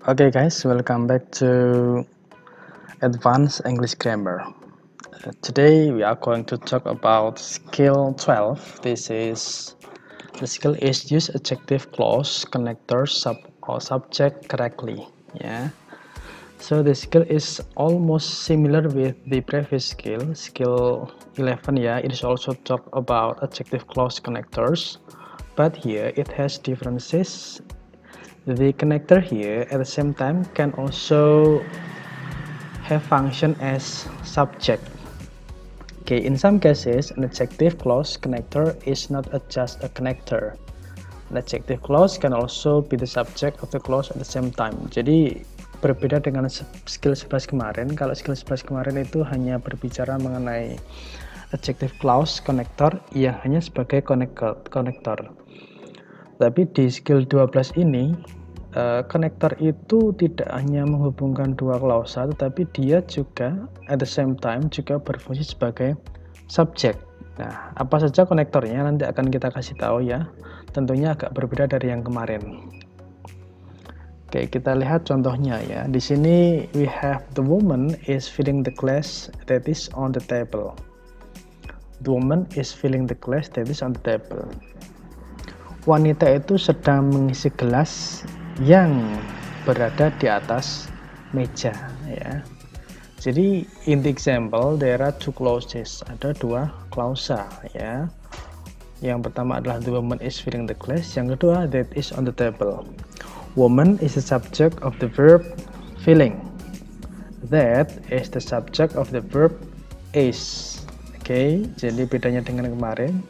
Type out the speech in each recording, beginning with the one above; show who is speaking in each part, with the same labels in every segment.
Speaker 1: Okay guys, welcome back to Advanced English Grammar. Today we are going to talk about skill 12. The skill is use adjective clause, connector, or subject correctly. Yeah. So the skill is almost similar with the previous skill 11. Yeah, it is also talk about adjective clause connectors, but here it has differences. The connector here at the same time can also have function as subject. Okay, in some cases, an adjective clause connector is not just a connector. An adjective clause can also be the subject of the clause at the same time. Jadi berbeda dengan skill 11 kemarin. Kalau skill 11 kemarin itu hanya berbicara mengenai adjective clause connector yang hanya sebagai konektor. Tapi di skill 12 ini konektor itu tidak hanya menghubungkan dua klausa, tetapi dia juga at the same time juga berfungsi sebagai subjek. Nah, apa saja konektornya nanti akan kita kasih tahu ya. Tentunya agak berbeda dari yang kemarin. Oke, kita lihat contohnya ya. Di sini we have the woman is filling the glass that is on the table. The woman is filling the glass that is on the table. Wanita itu sedang mengisi gelas yang berada di atas meja ya. Jadi in the example there are two clauses, ada dua klausa ya. Yang pertama adalah the woman is filling the glass, yang kedua that is on the table. Woman is the subject of the verb filling. That is the subject of the verb is. Oke, jadi bedanya dengan kemarin.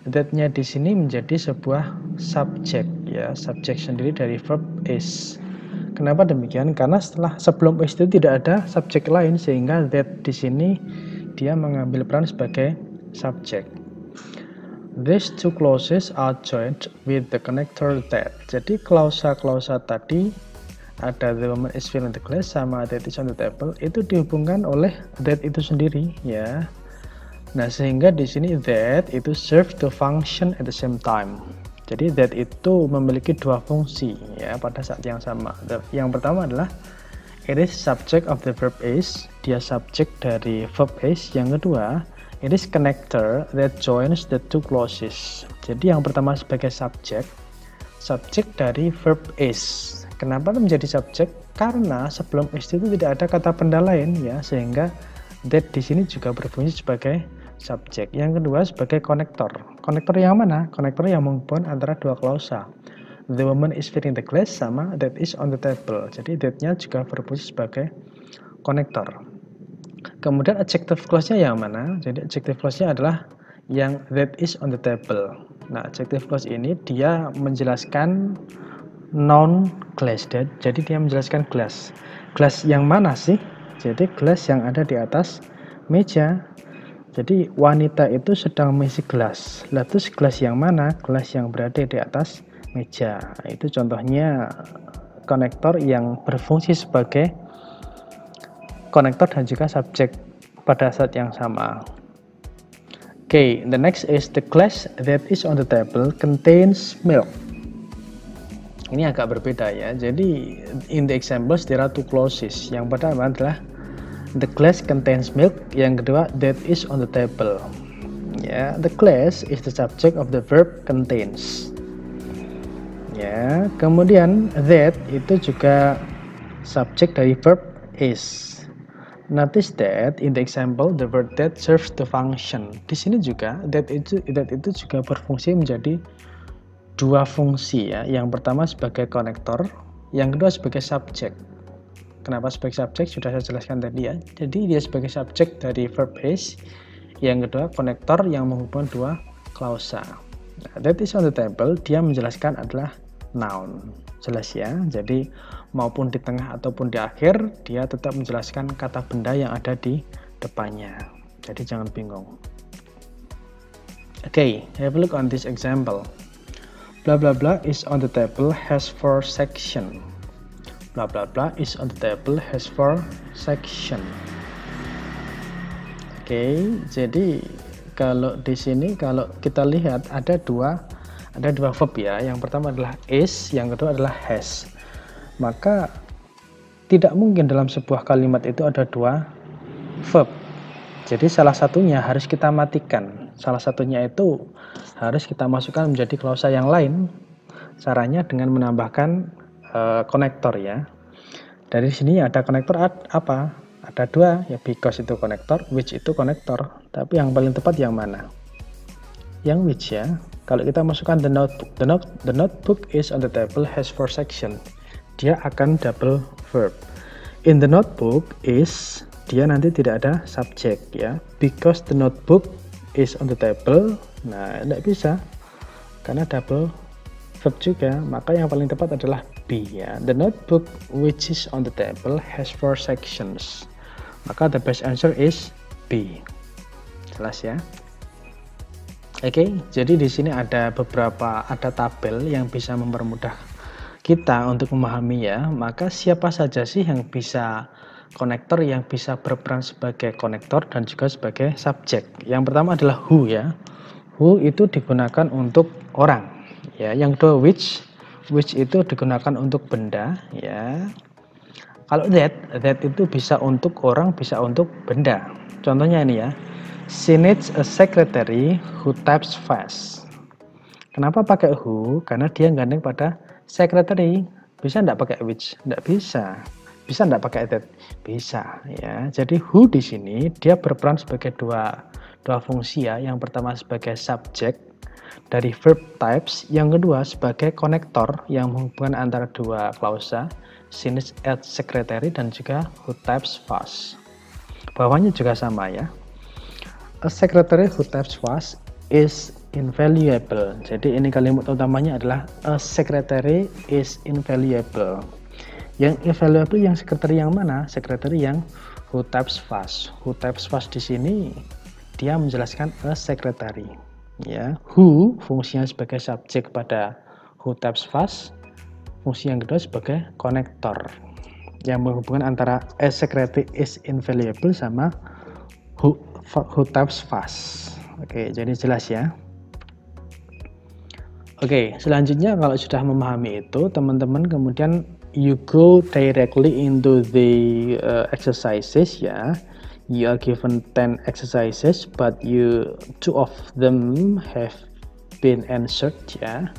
Speaker 1: That-nya di sini menjadi sebuah subjek ya, subjek sendiri dari verb is. Kenapa demikian? Karena sebelum is itu tidak ada subjek lain, sehingga that di sini dia mengambil peran sebagai subjek. These two clauses are joined with the connector that. Jadi klausa-klausa tadi ada the woman is filling the glass sama that is on the table itu dihubungkan oleh that itu sendiri ya. Nah, sehingga di sini that itu serve to function at the same time. Jadi that itu memiliki dua fungsi ya pada saat yang sama. Yang pertama adalah it is subject of the verb is, dia subjek dari verb is. Yang kedua, it is connector that joins the two clauses. Jadi yang pertama sebagai subjek dari verb is. Kenapa menjadi subjek? Karena sebelum is itu tidak ada kata benda lain ya, sehingga that di sini juga berfungsi sebagai subjek. Yang kedua sebagai konektor. Konektor yang mana? Konektor yang menghubungkan antara dua klausa. The woman is filling the glass sama that is on the table. Jadi that-nya juga berfungsi sebagai konektor. Kemudian adjective clause-nya yang mana? Jadi adjective clause-nya adalah yang that is on the table. Nah, adjective clause ini dia menjelaskan noun glass. Jadi dia menjelaskan glass. Glass yang mana sih? Jadi gelas yang ada di atas meja. Jadi wanita itu sedang mengisi gelas. Lalu gelas yang mana? Gelas yang berada di atas meja. Itu contohnya konektor yang berfungsi sebagai konektor dan juga subjek pada saat yang sama. Okay, the next is the glass that is on the table contains milk. Ini agak berbeda ya. Jadi in the examples there are two clauses. Yang pertama adalah the glass contains milk, yang kedua that is on the table. Ya, the glass is the subject of the verb contains. Ya, kemudian that itu juga subjek dari verb is. Notice that in the example the word that serves the function. Di sini juga that itu juga berfungsi menjadi dua fungsi ya. Yang pertama sebagai konektor, yang kedua sebagai subjek. Kenapa sebagai subjek? Sudah saya jelaskan tadi ya. Jadi dia sebagai subjek dari verb is. Yang kedua konektor yang menghubungkan dua klausa. Nah, that is on the table dia menjelaskan adalah noun. Jelas ya. Jadi maupun di tengah ataupun di akhir dia tetap menjelaskan kata benda yang ada di depannya. Jadi jangan bingung. Okay, have a look on this example. Blah blah blah is on the table has 4 sections. Blah blah blah is on the table has 4 sections. Oke, jadi kalau di sini kalau kita lihat ada dua verb ya. Yang pertama adalah is, yang kedua adalah has. Maka tidak mungkin dalam sebuah kalimat itu ada dua verb. Jadi salah satunya harus kita matikan. Salah satunya itu harus kita masukkan menjadi klausa yang lain. Caranya dengan menambahkan konektor ya. Dari sini ada konektor apa? Ada dua ya, because itu konektor, which itu konektor. Tapi yang paling tepat yang mana? Yang which ya. Kalau kita masukkan the notebook, the notebook is on the table has 4 section. Dia akan double verb. In the notebook is, dia nanti tidak ada subjek ya, because the notebook is on the table. Nah, tidak bisa karena double verb juga, maka yang paling tepat adalah B ya. The notebook which is on the table has 4 sections. Maka the best answer is B. Jelas ya? Oke, jadi di sini ada tabel yang bisa mempermudah kita untuk memahami ya. Maka siapa saja sih yang bisa konektor, yang bisa berperan sebagai konektor dan juga sebagai subjek? Yang pertama adalah who ya. Who itu digunakan untuk orang ya. Yang kedua which itu digunakan untuk benda ya. Kalau that itu bisa untuk orang, bisa untuk benda. Contohnya ini ya. She needs a secretary who types fast. Kenapa pakai who? Karena dia gandeng pada secretary. Bisa enggak pakai which? Enggak bisa. Bisa enggak pakai that? Bisa ya. Jadi who di sini dia berperan sebagai dua fungsi ya. Yang pertama sebagai subjek dari verb types, yang kedua sebagai konektor yang menghubungkan antara dua klausa, she needs a secretary dan juga who types fast. Bawahnya juga sama ya. A secretary who types fast is invaluable. Jadi ini kalimat utamanya adalah a secretary is invaluable. Yang invaluable yang secretary yang mana? Secretary yang who types fast. Who types fast di sini dia menjelaskan a secretary. Ya, who fungsinya sebagai subjek pada who types fast. Fungsi yang kedua sebagai konektor yang menghubungkan antara a secretary is invaluable sama who types fast. Oke, jadi jelas ya. Oke, selanjutnya kalau sudah memahami itu, teman-teman kemudian you go directly into the exercises ya. You are given 10 exercises, but 2 of them have been answered ya.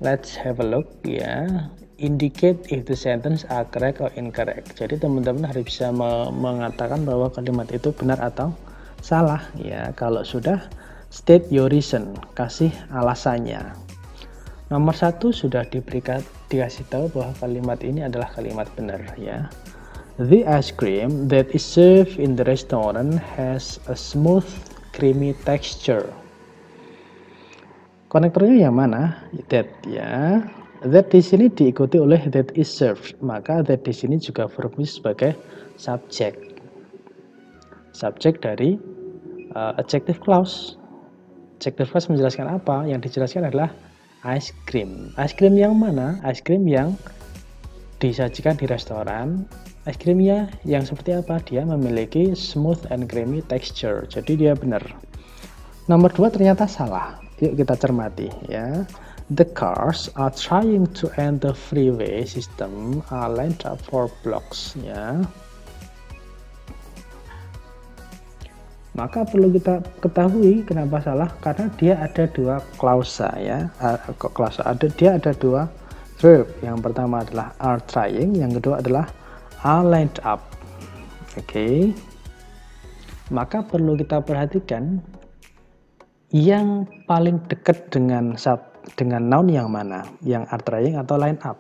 Speaker 1: Let's have a look ya. Indicate if the sentence are correct or incorrect. Jadi teman-teman harus bisa mengatakan bahwa kalimat itu benar atau salah ya. Kalau sudah, state your reason, kasih alasannya. Nomor 1 sudah dikasih tahu bahwa kalimat ini adalah kalimat benar ya. The ice cream that is served in the restaurant has a smooth, creamy texture. Konektornya yang mana? That ya. That di sini diikuti oleh that is served. Maka that di sini juga berfungsi sebagai subjek. Subjek dari adjective clause. Adjective clause menjelaskan apa? Yang dijelaskan adalah ice cream. Ice cream yang mana? Ice cream yang disajikan di restoran. Ice creamnya yang seperti apa? Dia memiliki smooth and creamy texture. Jadi dia benar. Nomor 2 ternyata salah. Yuk kita cermati ya. The cars are trying to enter freeway system are lined up for blocks ya. Maka perlu kita ketahui kenapa salah, karena dia ada dua klausa ya. Dia ada dua verb. Yang pertama adalah are trying, yang kedua adalah are lined up. Oke. Maka perlu kita perhatikan yang paling dekat dengan noun yang mana? Yang are trying atau line up?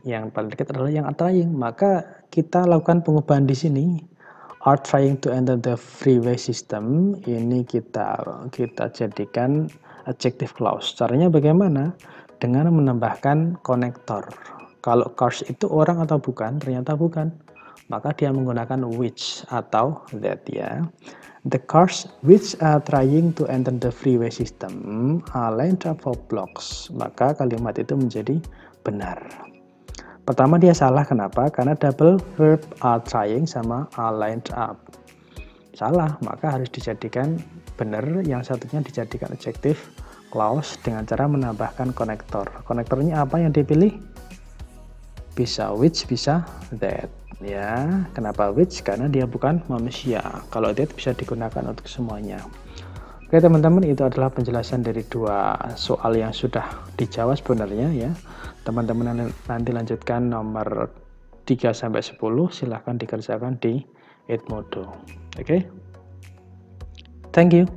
Speaker 1: Yang paling dekat adalah yang are trying. Maka kita lakukan pengubahan di sini. Are trying to enter the freeway system. Ini kita jadikan adjective clause. Caranya bagaimana? Dengan menambahkan konektor. Kalau cars itu orang atau bukan? Ternyata bukan. Maka dia menggunakan which atau that ya. The cars which are trying to enter the freeway system are lined up for blocks. Maka kalimat itu menjadi benar. Pertama dia salah, kenapa? Karena double verb are trying sama are lined up. Salah, maka harus dijadikan benar. Yang satunya dijadikan adjective clause dengan cara menambahkan konektor. Konektornya apa yang dipilih? bisa which, bisa that. Ya, kenapa which? Karena dia bukan manusia. Kalau that bisa digunakan untuk semuanya. Oke teman-teman, itu adalah penjelasan dari dua soal yang sudah dijawab sebenarnya ya. Teman-teman nanti lanjutkan nomor 3-10, silahkan dikerjakan di Edmodo. Oke, thank you.